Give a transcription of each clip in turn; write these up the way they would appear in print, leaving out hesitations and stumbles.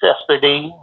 SPD,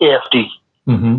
AFD,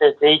23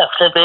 FDP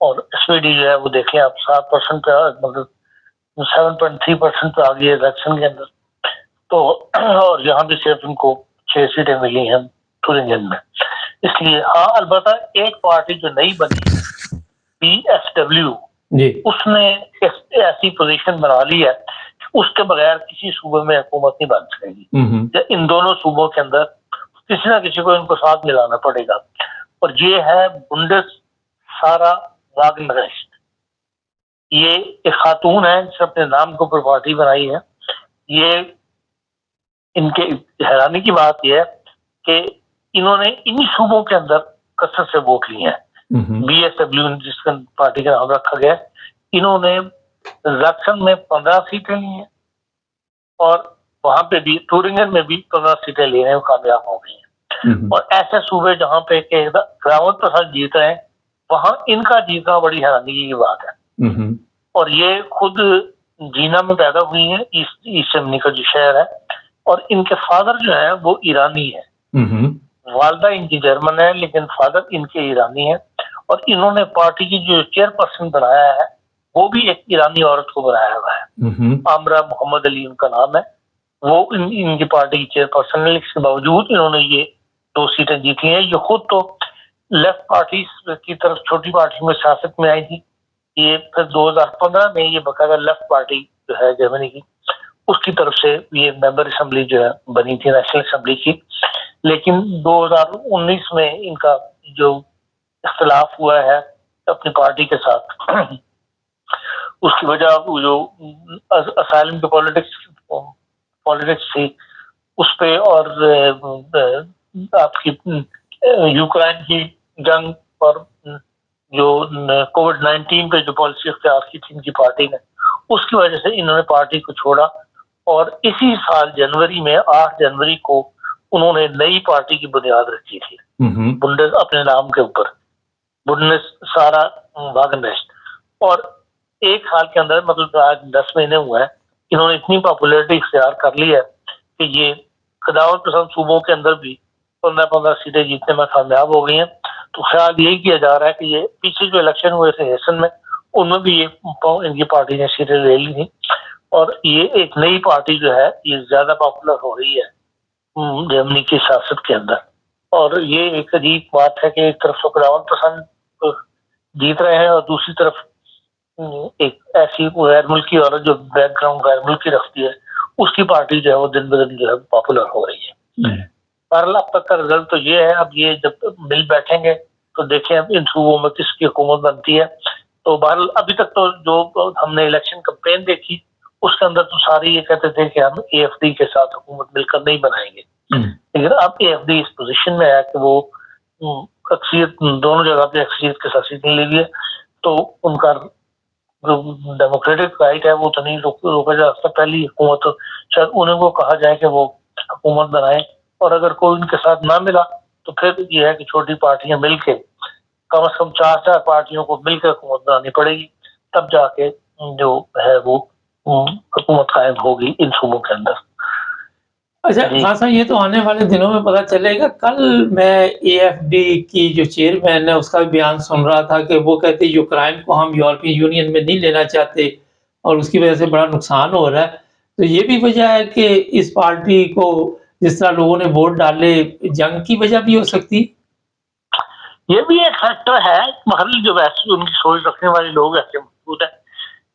اور SPD جو ہے وہ دیکھیں آپ 7% پہ مطلب 7.3% پہ آ گئی ہے الیکشن کے اندر. تو اور یہاں بھی صرف ان کو 6 سیٹیں ملی ہیں تھورنگن میں. اس لیے ہاں البتہ ایک پارٹی جو نئی بنی PSW جی اس نے ایسی پوزیشن بنا لی ہے اس کے بغیر کسی صوبے میں حکومت نہیں بن سکے گی. ان دونوں صوبوں کے اندر کسی نہ کسی کو ان کو ساتھ ملانا پڑے گا. اور یہ ہے بنڈس سارا واگنرشٹ. یہ ایک خاتون ہے جس نے اپنے نام کو پر پارٹی بنائی ہے. یہ ان کے حیرانی کی بات یہ ہے کہ انہوں نے انہی صوبوں کے اندر کثرت سے ووٹ لیے ہیں. BSW جس کا پارٹی کا نام رکھا گیا انہوں نے الیکشن میں 15 سیٹیں لی ہیں اور وہاں پہ بھی تھورنگن میں بھی 15 سیٹیں لینے میں کامیاب ہو گئی ہیں. اور ایسے صوبے جہاں پہ راوت پرساد جیت رہے ہیں وہاں ان کا جیتنا بڑی حیرانی کی بات ہے. اور یہ خود جینا میں پیدا ہوئی ہیں ایسٹ جرمنی کا جو شہر ہے. اور ان کے فادر جو ہیں وہ ایرانی ہے. والدہ ان کی جرمن ہے لیکن فادر ان کے ایرانی ہے. اور انہوں نے پارٹی کی جو چیئرپرسن بنایا ہے وہ بھی ایک ایرانی عورت کو بنایا ہوا ہے. عامرہ محمد علی ان کا نام ہے. وہ ان کی پارٹی کی چیئرپرسن ہے. اس کے باوجود انہوں نے یہ 2 سیٹیں جیتی ہیں. یہ خود تو لیفٹ پارٹی کی طرف چھوٹی پارٹی میں سیاست میں آئی تھی. یہ پھر 2015 میں یہ باقاعدہ لیفٹ پارٹی جو ہے جرمنی کی اس کی طرف سے یہ ممبر اسمبلی جو ہے بنی تھی نیشنل اسمبلی کی. لیکن 2019 میں ان کا جو اختلاف ہوا ہے اپنی پارٹی کے ساتھ اس کی وجہ جو اسائلم کی پالیٹکس تھی اس پہ اور آپ کی یوکرائن کی جنگ اور جو COVID-19 پہ جو پالیسی اختیار کی تھی ان کی پارٹی نے اس کی وجہ سے انہوں نے پارٹی کو چھوڑا. اور اسی سال جنوری میں 8 جنوری کو انہوں نے نئی پارٹی کی بنیاد رکھی تھی بنڈس اپنے نام کے اوپر بنڈس سارا واگنرشٹ. اور 1 سال کے اندر مطلب آج 10 مہینے ہوئے ہیں انہوں نے اتنی پاپولیرٹی اختیار کر لی ہے کہ یہ خداوت پسند صوبوں کے اندر بھی 15 سیٹیں جیتنے میں کامیاب ہو گئی ہیں. تو خیال یہی کیا جا رہا ہے کہ یہ پیچھے جو الیکشن ہوئے تھے ہیسن میں ان میں بھی یہ ان کی پارٹی نے سیٹیں لے لی تھیں. اور یہ ایک نئی پارٹی جو ہے یہ زیادہ پاپولر ہو رہی ہے جرمنی کی سیاست کے اندر. اور یہ ایک عجیب بات ہے کہ ایک طرف خداوت پسند جیت رہے ہیں اور دوسری طرف ایک ایسی غیر ملکی عورت جو بیک گراؤنڈ غیر ملکی رکھتی ہے اس کی پارٹی جو ہے وہ دن بدن جو ہے پاپولر ہو رہی ہے. بہرحال اب تک کا رزلٹ تو یہ ہے. اب یہ جب مل بیٹھیں گے تو دیکھیں اب ان صوبوں میں کس کی حکومت بنتی ہے. تو بہرحال ابھی تک تو جو ہم نے الیکشن کمپین دیکھی اس کے اندر تو سارے یہ کہتے تھے کہ ہم AFD کے ساتھ حکومت مل کر نہیں بنائیں گے. لیکن اب AFD اس پوزیشن میں ہے کہ وہ اکثریت دونوں جگہ پہ اکثریت کے ساتھ سیٹیں لے لیے تو ان کا جو ڈیموکریٹک رائٹ ہے وہ تو نہیں روکا جا سکتا. پہلی حکومت شاید انہیں کو کہا جائے کہ وہ حکومت بنائیں اور اگر کوئی ان کے ساتھ نہ ملا تو پھر یہ ہے کہ چھوٹی پارٹیاں مل کے کم از کم 4 پارٹیوں کو مل کے حکومت بنانی پڑے گی. تب جا کے جو ہے وہ حکومت قائم ہوگی ان صوبوں کے اندر. اچھا خان صاحب یہ تو آنے والے دنوں میں پتہ چلے گا. کل میں AFD کی جو چیئرمین ہے اس کا بھی بیان سن رہا تھا کہ وہ کہتے یوکرائن کو ہم یورپین یونین میں نہیں لینا چاہتے اور اس کی وجہ سے بڑا نقصان ہو رہا ہے. تو یہ بھی وجہ ہے کہ اس پارٹی کو جس طرح لوگوں نے ووٹ ڈالے جنگ کی وجہ بھی ہو سکتی. یہ بھی ایک فیکٹر ہے. محل جو ویسے ان کی سوچ رکھنے والے لوگ ایسے موجود ہیں.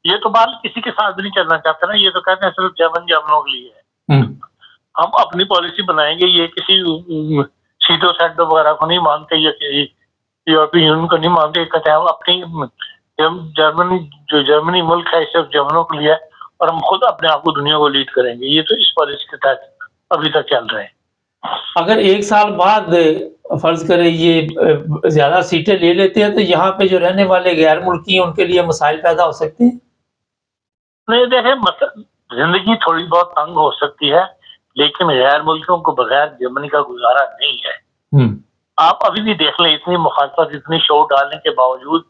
یہ تو بات کسی کے ساتھ بھی نہیں چلنا چاہتے نا. یہ تو کہتے ہیں صرف جرمنوں کے لیے ہے. ہم اپنی پالیسی بنائیں گے. یہ کسی سیٹو سیٹو وغیرہ کو نہیں مانتے یا کسی یورپین یونین کو نہیں مانتے. کہتے ہیں ہم اپنی جرمنی ملک ہے صرف جرمنوں کے لیے اور ہم خود اپنے آپ کو دنیا کو لیڈ کریں گے. یہ تو اس پالیسی کے تحت ابھی تک چل رہے ہیں. اگر 1 سال بعد فرض کرے یہ زیادہ سیٹیں لے لیتے ہیں تو یہاں پہ جو رہنے والے غیر ملکی ہیں ان کے لیے مسائل پیدا ہو سکتے ہیں. نہیں دیکھیں مطلب زندگی تھوڑی بہت تنگ ہو سکتی ہے لیکن غیر ملکیوں کو بغیر جرمنی کا گزارا نہیں ہے. آپ ابھی بھی دیکھ لیں اتنی مخالفت اتنی شور ڈالنے کے باوجود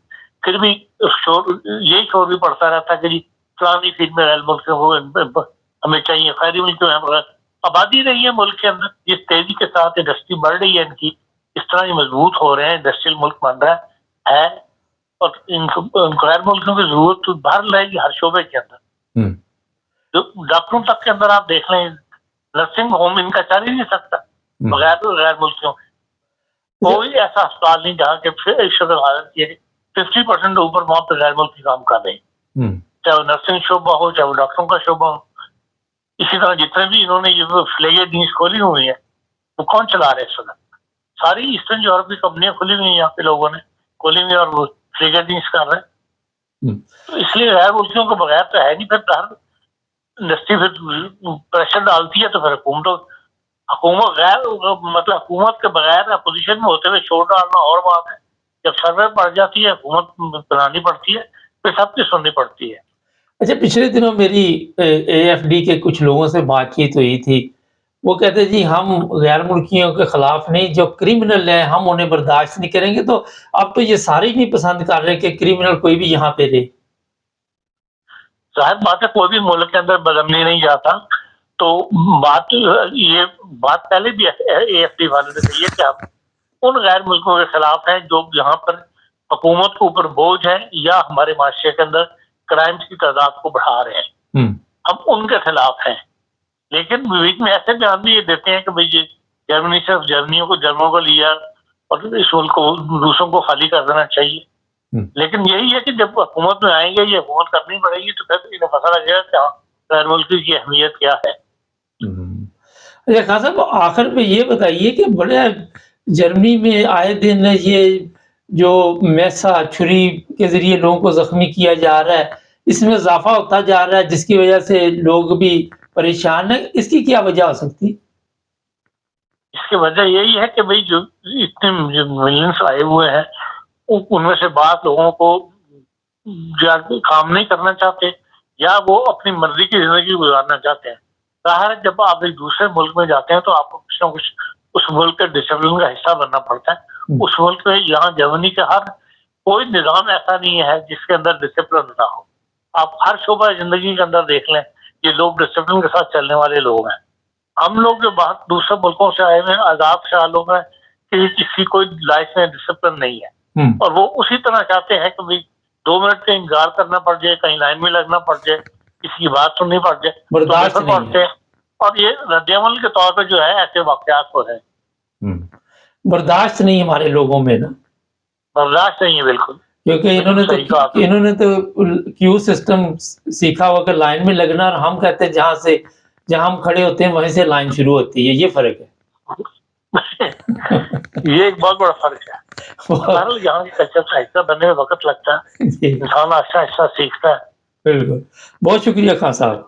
پھر بھی یہی شور بھی پڑتا رہتا ہے کہ جی فلانی فیلڈ میں غیر ملکیوں کو ہمیں چاہیے. خیری ملکوں میں آبادی رہی ہے ملک کے اندر. جس تیزی کے ساتھ انڈسٹری بڑھ رہی ہے ان کی اس طرح یہ مضبوط ہو رہے ہیں. انڈسٹریل ملک بن رہا ہے اور ان غیر ملکیوں کی ضرورت تو باہر رہے گی ہر شعبے کے اندر. جو ڈاکٹروں تک کے اندر آپ دیکھ لیں نرسنگ ہوم ان کا چل ہی نہیں سکتا بغیر غیر ملکیوں. کوئی ایسا اسپتال نہیں جہاں کے شکل حالت یہ 50% اوپر وہاں پہ غیر ملکی کام کر رہے ہیں, چاہے وہ نرسنگ شعبہ ہو چاہے وہ ڈاکٹروں کا شعبہ ہو. اسی طرح جتنے بھی انہوں نے یہ فلیگر ڈینس کھولی ہوئی ہیں وہ کون چلا رہے ہیں اس وقت؟ ساری ایسٹرن یورپ کی کمپنیاں کھلی ہوئی ہیں یہاں پہ لوگوں نے کھولی ہوئی اور وہ فلیگر ڈینس کر رہے ہیں. تو اس لیے غیر ملکیوں کو بغیر تو ہے نہیں. پھر ہر انڈسٹری پھر پریشر ڈالتی ہے تو پھر حکومت غیر مطلب حکومت کے بغیر اپوزیشن میں ہوتے ہوئے چھوڑ ڈالنا اور بات ہے. جب سروے پڑ جاتی ہے حکومت بنانی پڑتی ہے پھر سب کی سننی پڑتی ہے. اچھا, پچھلے دنوں میری اے ایف ڈی کے کچھ لوگوں سے بات چیت ہوئی تھی. وہ کہتے جی ہم غیر ملکیوں کے خلاف نہیں, جو کرمنل ہیں ہم انہیں برداشت نہیں کریں گے. تو اب تو یہ سارے ہی نہیں پسند کر رہے کہ کرمنل کوئی بھی یہاں پہ رہے. ظاہر بات ہے کوئی بھی ملک کے اندر بدامنی نہیں جاتا. تو یہ بات پہلے بھی اے ایف ڈی والے نے کہی ہے کہ ہم ان غیر ملکوں کے خلاف ہیں جو یہاں پر حکومت کے اوپر بوجھ ہے یا ہمارے معاشرے کے اندر کرائمز کی تعداد کو بڑھا رہے ہیں. ہم ان کے خلاف ہیں. لیکن بیچ میں ایسے بیان بھی یہ دیتے ہیں کہ بھئی یہ جرمنی صرف جرمنوں کو لیا اور اس ملک کو روسوں کو خالی کر دینا چاہیے. لیکن یہی ہے کہ جب حکومت میں آئیں گے یہ حکومت کرنی پڑے گی تو پھر انہیں پتہ لگے گا کہ غیر ملکی کی اہمیت کیا ہے. اچھا خان صاحب, آخر میں یہ بتائیے کہ بڑے جرمنی میں آئے دن یہ جو میسا چھری کے ذریعے لوگوں کو زخمی کیا جا رہا ہے, اس میں اضافہ ہوتا جا رہا ہے جس کی وجہ سے لوگ بھی پریشان ہیں. اس کی کیا وجہ ہو سکتی؟ اس کی وجہ یہی ہے کہ بھئی جو اتنے ملینس آئے ہوئے ہیں ان میں سے بعض لوگوں کو کام نہیں کرنا چاہتے یا وہ اپنی مرضی کی زندگی گزارنا چاہتے ہیں. ظاہر جب آپ ایک دوسرے ملک میں جاتے ہیں تو آپ کو کچھ نہ کچھ اس ملک کے ڈسپلن کا حصہ بننا پڑتا ہے. اس ملک میں یہاں جرمنی کا ہر کوئی نظام ایسا نہیں ہے جس کے اندر ڈسپلن نہ ہو. آپ ہر شعبہ زندگی کے اندر دیکھ لیں, یہ لوگ ڈسپلن کے ساتھ چلنے والے لوگ ہیں. ہم لوگ جو باہر دوسرے ملکوں سے آئے ہوئے ہیں آزاد شاہ لوگ ہیں کہ کسی کوئی لائف میں ڈسپلن نہیں ہے اور وہ اسی طرح چاہتے ہیں کہ 2 منٹ کا انتظار کرنا پڑ جائے, کہیں لائن میں لگنا پڑ جائے, کسی کی بات سننی پڑ جائے, برداشت نہیں ہے. اور یہ رد عمل کے طور پہ جو ہے ایسے واقعات ہو رہے ہیں. برداشت نہیں ہمارے لوگوں میں نا, برداشت نہیں ہے بالکل. کیونکہ انہوں نے تو کیو سسٹم سیکھا ہوا کہ لائن میں لگنا, اور ہم کہتے ہیں جہاں ہم کھڑے ہوتے ہیں وہیں سے لائن شروع ہوتی ہے. یہ فرق ہے. یہ ایک بہت بڑا فرق ہے. یہاں کے کلچر کا حصہ بننے میں وقت لگتا ہے, انسان آہستہ آہستہ سیکھتا ہے. بالکل. بہت شکریہ خان صاحب.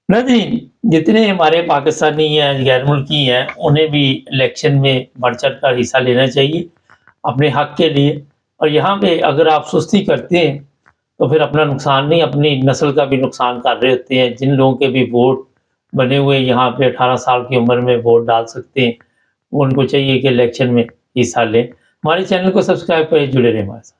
ناظرین, جتنے ہمارے پاکستانی ہیں غیر ملکی ہیں انہیں بھی الیکشن میں بڑھ چڑھ کر حصہ لینا چاہیے اپنے حق کے لیے. اور یہاں پہ اگر آپ سستی کرتے ہیں تو پھر اپنا نقصان نہیں, اپنی نسل کا بھی نقصان کر رہے ہوتے ہیں. جن لوگوں کے بھی ووٹ بنے ہوئے یہاں پہ 18 سال کی عمر میں ووٹ ڈال سکتے ہیں, ان کو چاہیے کہ الیکشن میں حصہ لیں. ہمارے چینل کو سبسکرائب کریں, جڑے رہیں ہمارے ساتھ.